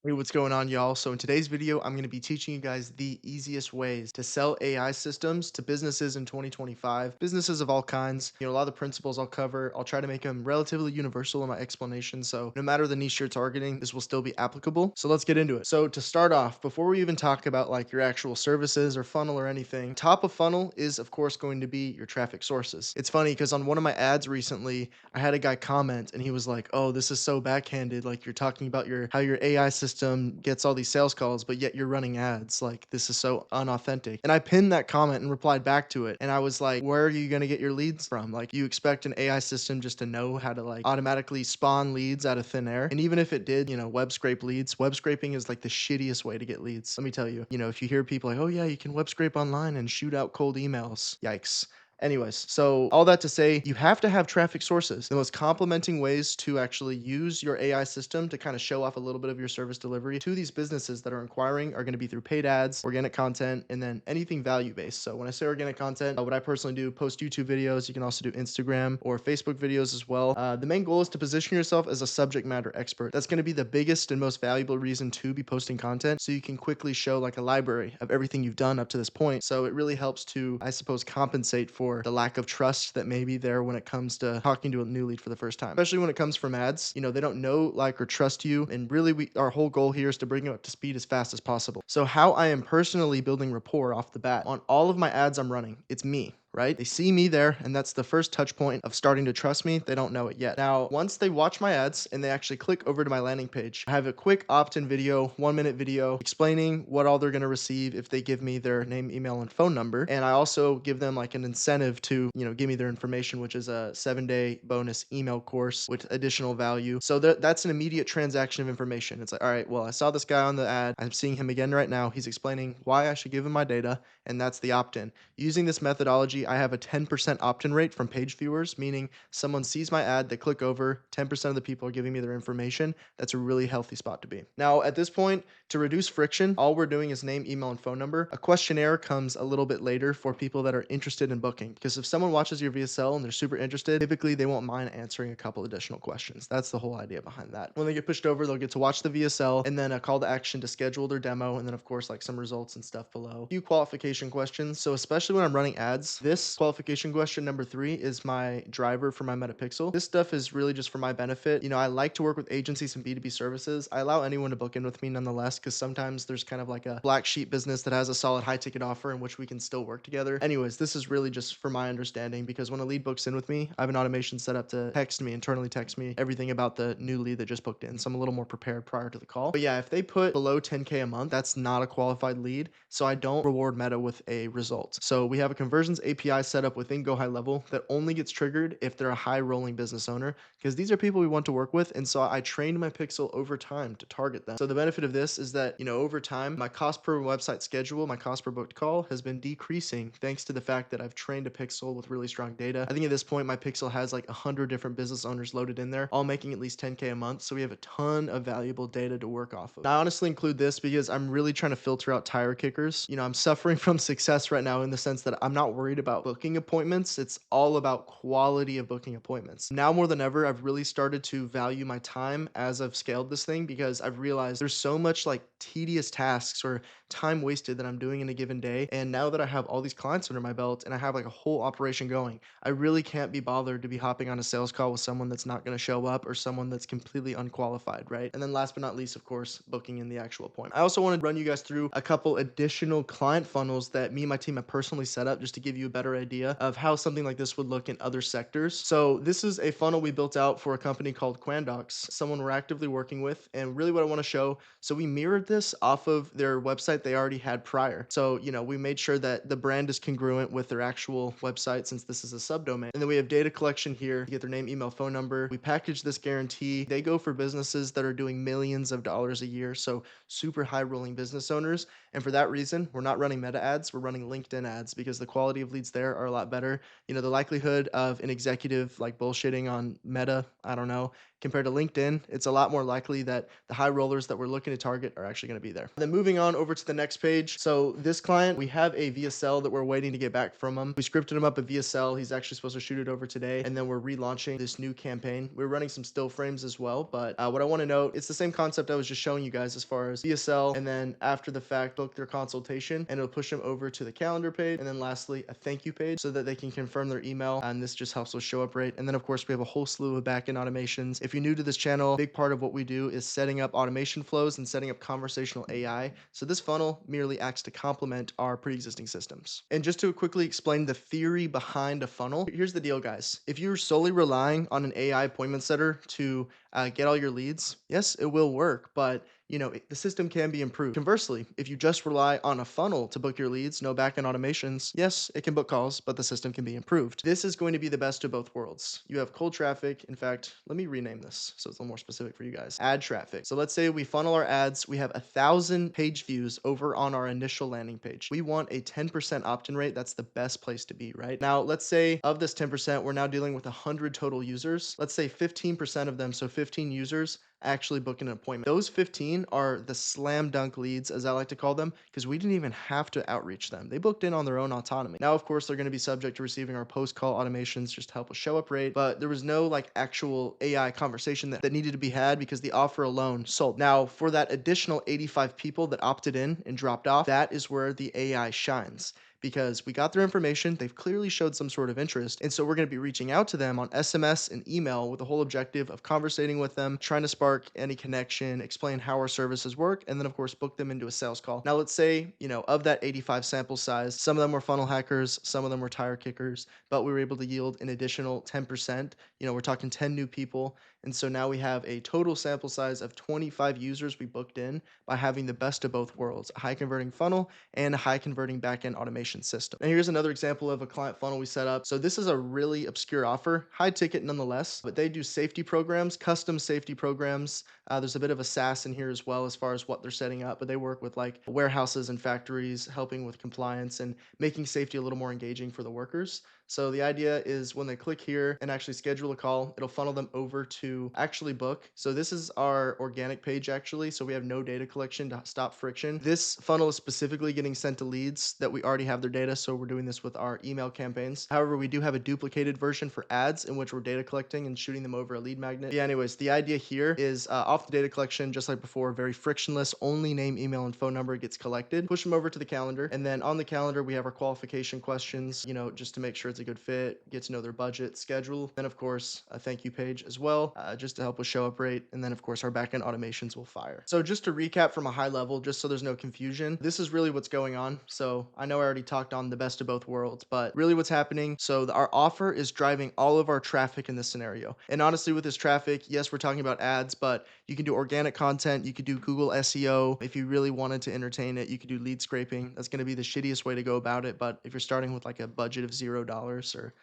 Hey, what's going on, y'all? So in today's video, I'm going to be teaching you guys the easiest ways to sell AI systems to businesses in 2025, businesses of all kinds. A lot of the principles I'll cover, I'll try to make them relatively universal in my explanation. So no matter the niche you're targeting, this will still be applicable. So let's get into it. So to start off, before we even talk about like your actual services or funnel or anything, top of funnel is of course going to be your traffic sources. It's funny because on one of my ads recently, I had a guy comment and he was like, "Oh, this is so backhanded. Like you're talking about your how your AI system gets all these sales calls, but yet you're running ads. Like this is so unauthentic." And I pinned that comment and replied back to it. And I was like, "Where are you going to get your leads from? Like you expect an AI system just to know how to like automatically spawn leads out of thin air? And even if it did, web scrape leads, web scraping is like the shittiest way to get leads. Let me tell you, if you hear people like, "Oh yeah, you can web scrape online and shoot out cold emails." Yikes. Anyways, so all that to say, you have to have traffic sources. The most complementing ways to actually use your AI system to kind of show off a little bit of your service delivery to these businesses that are inquiring are going to be through paid ads, organic content, and then anything value based. So when I say organic content, what I personally do, post YouTube videos. You can also do Instagram or Facebook videos as well. The main goal is to position yourself as a subject matter expert. That's going to be the biggest and most valuable reason to be posting content. So you can quickly show like a library of everything you've done up to this point. So it really helps to, I suppose, compensate for the lack of trust that may be there when it comes to talking to a new lead for the first time, especially when it comes from ads. They don't know, like, or trust you. And really, our whole goal here is to bring them up to speed as fast as possible. So, how I am personally building rapport off the bat on all of my ads I'm running, it's me. Right? They see me there, and that's the first touch point of starting to trust me. They don't know it yet. Now, once they watch my ads and they actually click over to my landing page, I have a quick opt-in video, 1 minute video explaining what all they're going to receive if they give me their name, email, and phone number. And I also give them like an incentive to, give me their information, which is a 7-day bonus email course with additional value. So that's an immediate transaction of information. It's like, all right, well, I saw this guy on the ad. I'm seeing him again right now. He's explaining why I should give him my data, and that's the opt-in. Using this methodology, I have a 10% opt-in rate from page viewers, meaning someone sees my ad, they click over, 10% of the people are giving me their information. That's a really healthy spot to be. Now, at this point, to reduce friction, all we're doing is name, email, and phone number. A questionnaire comes a little bit later for people that are interested in booking, because if someone watches your VSL and they're super interested, typically they won't mind answering a couple additional questions. That's the whole idea behind that. When they get pushed over, they'll get to watch the VSL and then a call to action to schedule their demo, and then of course like some results and stuff below. A few qualification questions. So especially when I'm running ads, this qualification question number 3 is my driver for my metapixel. This stuff is really just for my benefit. I like to work with agencies and B2B services. I allow anyone to book in with me nonetheless, because sometimes there's kind of like a black sheep business that has a solid high ticket offer in which we can still work together. Anyways, this is really just for my understanding, because when a lead books in with me, I have an automation set up to internally text me everything about the new lead that just booked in. So I'm a little more prepared prior to the call. But yeah, if they put below 10K a month, that's not a qualified lead. So I don't reward Meta with a result. So we have a conversions API set up within Go High Level that only gets triggered if they're a high rolling business owner, because these are people we want to work with. And so I trained my pixel over time to target them. So the benefit of this is that, over time, my cost per website schedule, my cost per booked call has been decreasing thanks to the fact that I've trained a pixel with really strong data. I think at this point, my pixel has like 100 different business owners loaded in there, all making at least 10K a month. So we have a ton of valuable data to work off of. Now, I honestly include this because I'm really trying to filter out tire kickers. I'm suffering from success right now in the sense that I'm not worried about booking appointments. It's all about quality of booking appointments. Now more than ever, I've really started to value my time as I've scaled this thing, because I've realized there's so much like tedious tasks or time wasted that I'm doing in a given day. And now that I have all these clients under my belt and I have like a whole operation going, I really can't be bothered to be hopping on a sales call with someone that's not going to show up or someone that's completely unqualified, right? And then last but not least, of course, booking in the actual appointment. I also want to run you guys through a couple additional client funnels that me and my team have personally set up just to give you a better idea of how something like this would look in other sectors. So this is a funnel we built out for a company called Quandox, someone we're actively working with. And really what I want to show, so we mirrored this off of their website they already had prior. So, we made sure that the brand is congruent with their actual website, since this is a subdomain. And then we have data collection here. You get their name, email, phone number. We package this guarantee. They go for businesses that are doing millions of dollars a year. So super high rolling business owners. And for that reason, we're not running Meta ads, we're running LinkedIn ads, because the quality of leads there are a lot better. The likelihood of an executive like bullshitting on Meta, I don't know, compared to LinkedIn, it's a lot more likely that the high rollers that we're looking to target are actually going to be there. Then moving on over to the next page. So this client, we have a VSL that we're waiting to get back from him. We scripted him up a VSL. He's actually supposed to shoot it over today. And then we're relaunching this new campaign. We're running some still frames as well. But what I want to note, it's the same concept I was just showing you guys as far as VSL. And then after the fact, book their consultation and it'll push them over to the calendar page. And then lastly, a thank you page so that they can confirm their email. And this just helps with show up rate. And then of course, we have a whole slew of backend automations. If you're new to this channel, a big part of what we do is setting up automation flows and setting up conversational AI. So this funnel merely acts to complement our pre-existing systems. And just to quickly explain the theory behind a funnel, here's the deal, guys. If you're solely relying on an AI appointment setter to get all your leads, yes, it will work, but the system can be improved. Conversely, if you just rely on a funnel to book your leads, no backend automations, yes, it can book calls, but the system can be improved. This is going to be the best of both worlds. You have cold traffic. In fact, let me rename this so it's a little more specific for you guys. Ad traffic. So let's say we funnel our ads. We have 1,000 page views over on our initial landing page. We want a 10% opt-in rate. That's the best place to be, right? Now, let's say of this 10%, we're now dealing with 100 total users. Let's say 15% of them, so 15 users, actually booking an appointment. Those 15 are the slam dunk leads, as I like to call them, because we didn't even have to outreach them. They booked in on their own autonomy. Now, of course, they're going to be subject to receiving our post-call automations just to help with show up rate, but there was no like actual AI conversation that needed to be had because the offer alone sold. Now, for that additional 85 people that opted in and dropped off, that is where the AI shines, because we got their information. They've clearly showed some sort of interest. And so we're going to be reaching out to them on SMS and email with the whole objective of conversating with them, trying to spark any connection, explain how our services work, and then of course, book them into a sales call. Now, let's say, of that 85 sample size, some of them were funnel hackers, some of them were tire kickers, but we were able to yield an additional 10%. We're talking 10 new people. And so now we have a total sample size of 25 users we booked in by having the best of both worlds, a high converting funnel and a high converting backend automation system. And here's another example of a client funnel we set up. So this is a really obscure offer, high ticket nonetheless, but they do safety programs, custom safety programs. There's a bit of a SaaS in here as well as far as what they're setting up, but they work with like warehouses and factories, helping with compliance and making safety a little more engaging for the workers. So the idea is when they click here and actually schedule a call, it'll funnel them over to actually book. So this is our organic page actually. So we have no data collection to stop friction. This funnel is specifically getting sent to leads that we already have their data. So we're doing this with our email campaigns. However, we do have a duplicated version for ads in which we're data collecting and shooting them over a lead magnet. Yeah, anyways, the idea here is off the data collection, just like before, very frictionless, only name, email, and phone number gets collected. Push them over to the calendar. And then on the calendar, we have our qualification questions, just to make sure it's a good fit, get to know their budget, schedule. Then of course, a thank you page as well, just to help with show up rate. And then of course, our backend automations will fire. So just to recap from a high level, just so there's no confusion, this is really what's going on. So I know I already talked on the best of both worlds, but really what's happening. So our offer is driving all of our traffic in this scenario. And honestly, with this traffic, yes, we're talking about ads, but you can do organic content. You could do Google SEO. If you really wanted to entertain it, you could do lead scraping. That's going to be the shittiest way to go about it. But if you're starting with like a budget of $0 or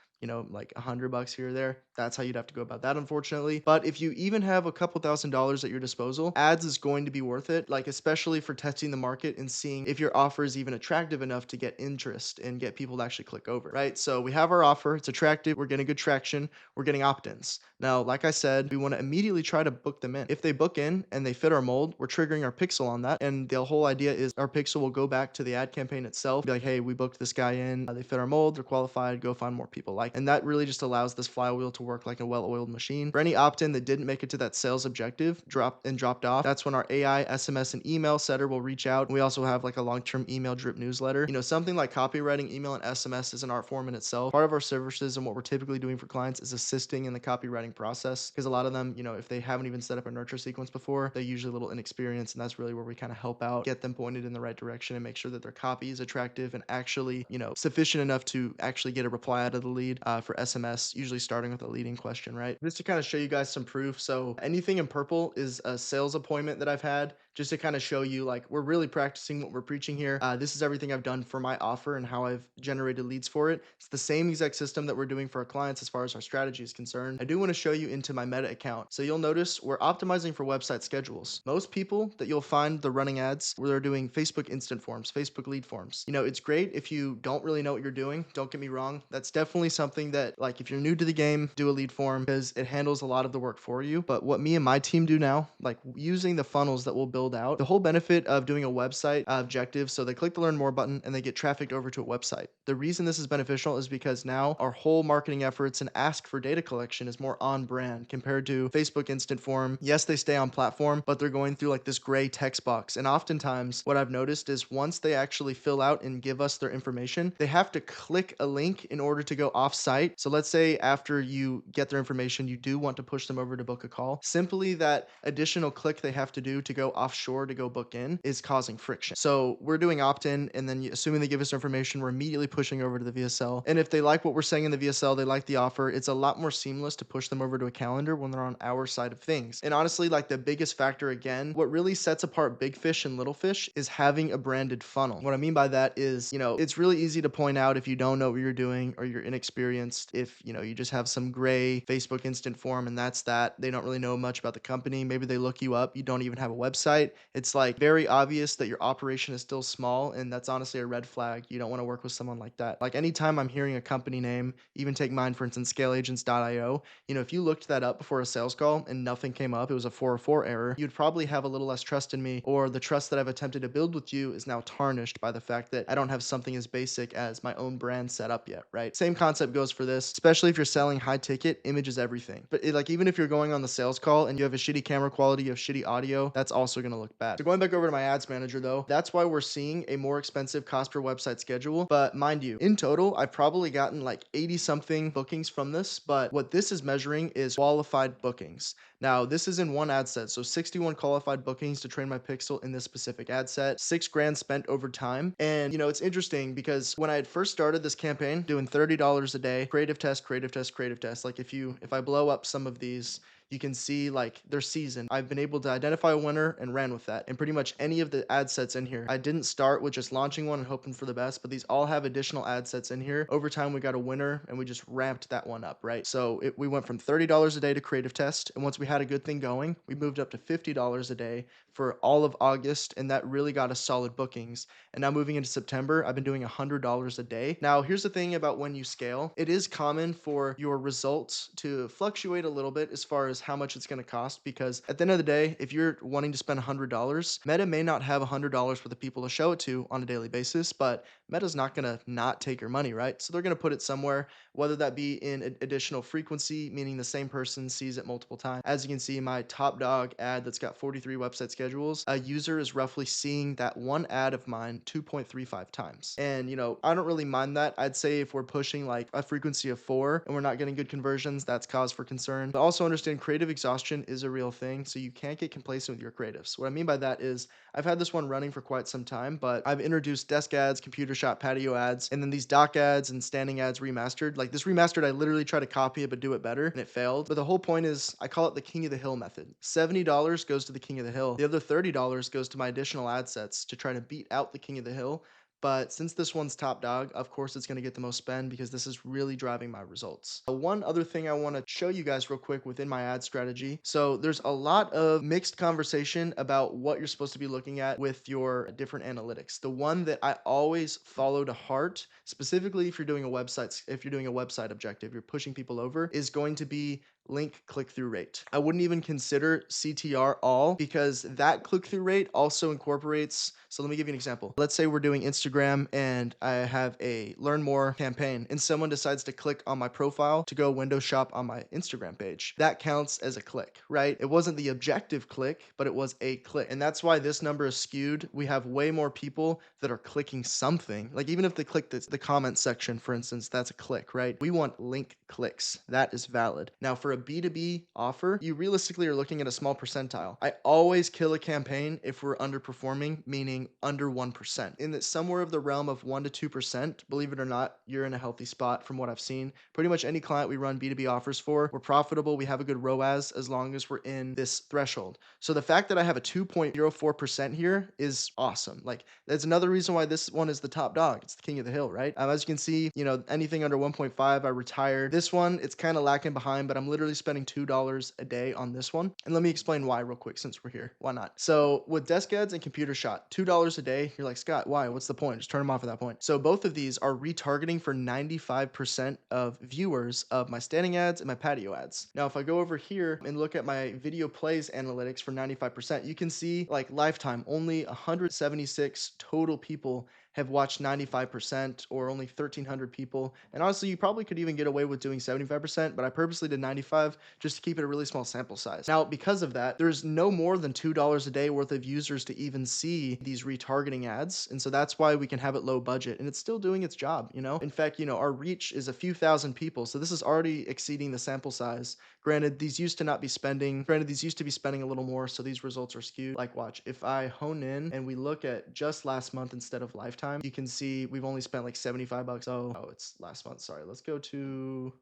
like $100 here or there, that's how you'd have to go about that, unfortunately. But if you even have a couple $1,000s at your disposal, ads is going to be worth it, like especially for testing the market and seeing if your offer is even attractive enough to get interest and get people to actually click over, right? So we have our offer, it's attractive, we're getting good traction, we're getting opt-ins. Now, like I said, we want to immediately try to book them in. If they book in and they fit our mold, we're triggering our pixel on that. And the whole idea is our pixel will go back to the ad campaign itself, be like, hey, we booked this guy in, they fit our mold, they're qualified, go find more people like. And that really just allows this flywheel to work like a well-oiled machine. For any opt-in that didn't make it to that sales objective, dropped off, that's when our AI, SMS, and email setter will reach out. We also have like a long-term email drip newsletter. Something like copywriting, email, and SMS is an art form in itself. Part of our services and what we're typically doing for clients is assisting in the copywriting process, because a lot of them, if they haven't even set up a nurture sequence before, they're usually a little inexperienced, and that's really where we kind of help out, get them pointed in the right direction and make sure that their copy is attractive and actually, sufficient enough to actually get a reply out of the lead for SMS, usually starting with a leading question, right? Just to kind of show you guys some proof. So anything in purple is a sales appointment that I've had, just to kind of show you like we're really practicing what we're preaching here. This is everything I've done for my offer and how I've generated leads for it. It's the same exact system that we're doing for our clients as far as our strategy is concerned. I do want to show you into my Meta account. So you'll notice we're optimizing for website schedules. Most people that you'll find the running ads where they're doing Facebook instant forms, Facebook lead forms. It's great if you don't really know what you're doing. Don't get me wrong. That's definitely something something that, like, if you're new to the game, do a lead form because it handles a lot of the work for you. But what me and my team do now, like using the funnels that we'll build out, the whole benefit of doing a website objective, so they click the learn more button and they get trafficked over to a website. The reason this is beneficial is because now our whole marketing efforts and ask for data collection is more on brand compared to Facebook instant form. Yes, they stay on platform, but they're going through like this gray text box. And oftentimes, what I've noticed is once they actually fill out and give us their information, they have to click a link in order to go off site. So let's say after you get their information, you do want to push them over to book a call. Simply that additional click they have to do to go offshore to go book in is causing friction. So we're doing opt in, and then assuming they give us information, we're immediately pushing over to the VSL. And if they like what we're saying in the VSL, they like the offer, it's a lot more seamless to push them over to a calendar when they're on our side of things. And honestly, like the biggest factor again, what really sets apart big fish and little fish is having a branded funnel. What I mean by that is, it's really easy to point out if you don't know what you're doing or you're inexperienced, if, you just have some gray Facebook instant form and that's that. They don't really know much about the company. Maybe they look you up, you don't even have a website. It's like very obvious that your operation is still small, and that's honestly a red flag. You don't want to work with someone like that. Like anytime I'm hearing a company name, even take mine for instance, scaleagents.io, if you looked that up before a sales call and nothing came up, it was a 404 error, you'd probably have a little less trust in me, or the trust that I've attempted to build with you is now tarnished by the fact that I don't have something as basic as my own brand set up yet, right? Same concept goes for this, especially if you're selling high ticket, image is everything. But like even if you're going on the sales call and you have a shitty camera quality, you have shitty audio, that's also going to look bad. So going back over to my ads manager though, that's why we're seeing a more expensive cost per website schedule. But mind you, in total, I've probably gotten like 80 something bookings from this, but what this is measuring is qualified bookings. Now, this is in one ad set, so 61 qualified bookings to train my pixel in this specific ad set, 6 grand spent over time. And it's interesting because when I had first started this campaign, doing $30 a day, creative test, creative test, creative test. Like if I blow up some of these, you can see like their season. I've been able to identify a winner and ran with that. And pretty much any of the ad sets in here, I didn't start with just launching one and hoping for the best, but these all have additional ad sets in here. Over time, we got a winner and we just ramped that one up, right? So we went from $30 a day to creative test. And once we had a good thing going, we moved up to $50 a day for all of August. And that really got us solid bookings. And now moving into September, I've been doing $100 a day. Now, here's the thing about when you scale, it is common for your results to fluctuate a little bit as far as how much it's going to cost, because at the end of the day, if you're wanting to spend $100, Meta may not have $100 for the people to show it to on a daily basis, but Meta's not going to not take your money, right? So they're going to put it somewhere, whether that be in additional frequency, meaning the same person sees it multiple times. As you can see, my top dog ad that's got 43 website schedules, a user is roughly seeing that one ad of mine 2.35 times. And, I don't really mind that. I'd say if we're pushing like a frequency of 4 and we're not getting good conversions, that's cause for concern. But also understand creative exhaustion is a real thing, so you can't get complacent with your creatives. What I mean by that is I've had this one running for quite some time, but I've introduced desk ads, computer shop patio ads, and then these dock ads and standing ads remastered. Like this remastered, I literally tried to copy it but do it better, and it failed. But the whole point is I call it the king of the hill method. $70 goes to the king of the hill. The other $30 goes to my additional ad sets to try to beat out the king of the hill. But since this one's top dog, of course it's going to get the most spend because this is really driving my results. One other thing I want to show you guys real quick within my ad strategy. So there's a lot of mixed conversation about what you're supposed to be looking at with your different analytics. The one that I always follow to heart, specifically if you're doing a website objective, you're pushing people over, is going to be link click-through rate. I wouldn't even consider CTR all because that click-through rate also incorporates, so let me give you an example. Let's say we're doing Instagram and I have a learn more campaign and someone decides to click on my profile to go window shop on my Instagram page. That counts as a click, right? It wasn't the objective click, but it was a click. And that's why this number is skewed. We have way more people that are clicking something. Like even if they click the comment section, for instance, that's a click, right? We want link clicks. That is valid. Now for a B2B offer, you realistically are looking at a small percentile. I always kill a campaign if we're underperforming, meaning under 1%. In that somewhere of the realm of 1 to 2%, believe it or not, you're in a healthy spot from what I've seen. Pretty much any client we run B2B offers for, we're profitable, we have a good ROAS as long as we're in this threshold. So the fact that I have a 2.04% here is awesome. Like that's another reason why this one is the top dog. It's the king of the hill, right? As you can see, anything under 1.5, I retired. This one, it's kind of lacking behind, but I'm literally literally spending $2 a day on this one. And let me explain why real quick since we're here. Why not? So with desk ads and computer shot, $2 a day, you're like, Scott, why? What's the point? Just turn them off at that point. So both of these are retargeting for 95% of viewers of my standing ads and my patio ads. Now, if I go over here and look at my video plays analytics for 95%, you can see like lifetime, only 176 total people have watched 95% or only 1,300 people. And honestly, you probably could even get away with doing 75%, but I purposely did 95 just to keep it a really small sample size. Now, because of that, there's no more than $2 a day worth of users to even see these retargeting ads. And so that's why we can have it low budget and it's still doing its job, you know? In fact, our reach is a few thousand people. So this is already exceeding the sample size. Granted, these used to be spending a little more, so these results are skewed. Like, watch, if I hone in and we look at just last month instead of lifetime, you can see we've only spent like 75 bucks. Oh, it's last month. Sorry. Let's go to,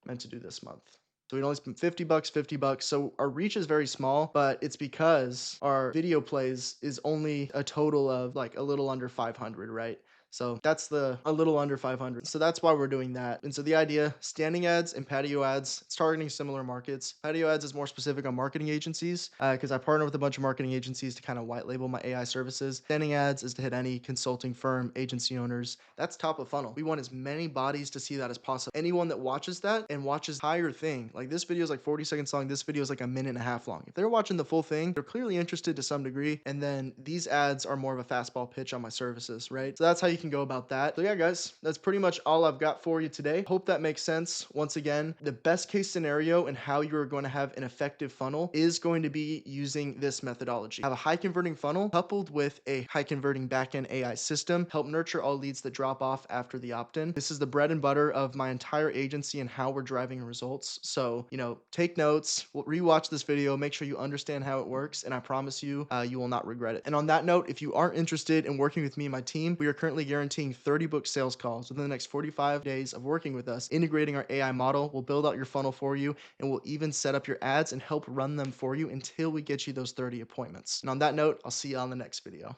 meant to do this month. So we only spent 50 bucks, 50 bucks. So our reach is very small, but it's because our video plays is only a total of like a little under 500, right? So that's a little under 500. So that's why we're doing that. And so the idea, standing ads and patio ads, it's targeting similar markets. Patio ads is more specific on marketing agencies because I partner with a bunch of marketing agencies to kind of white label my AI services. Standing ads is to hit any consulting firm, agency owners. That's top of funnel. We want as many bodies to see that as possible. Anyone that watches that and watches the entire thing, like this video is like 40 seconds long, this video is like a minute and a half long. If they're watching the full thing, they're clearly interested to some degree. And then these ads are more of a fastball pitch on my services, right? So that's how you can go about that. So yeah, guys, that's pretty much all I've got for you today. Hope that makes sense. Once again, the best case scenario and how you're going to have an effective funnel is going to be using this methodology. Have a high converting funnel coupled with a high converting backend AI system. Help nurture all leads that drop off after the opt-in. This is the bread and butter of my entire agency and how we're driving results. So, take notes, rewatch this video, make sure you understand how it works, and I promise you, you will not regret it. And on that note, if you aren't interested in working with me and my team, we are currently guaranteeing 30 book sales calls within the next 45 days of working with us, integrating our AI model. We'll build out your funnel for you, and we'll even set up your ads and help run them for you until we get you those 30 appointments. And on that note, I'll see you on the next video.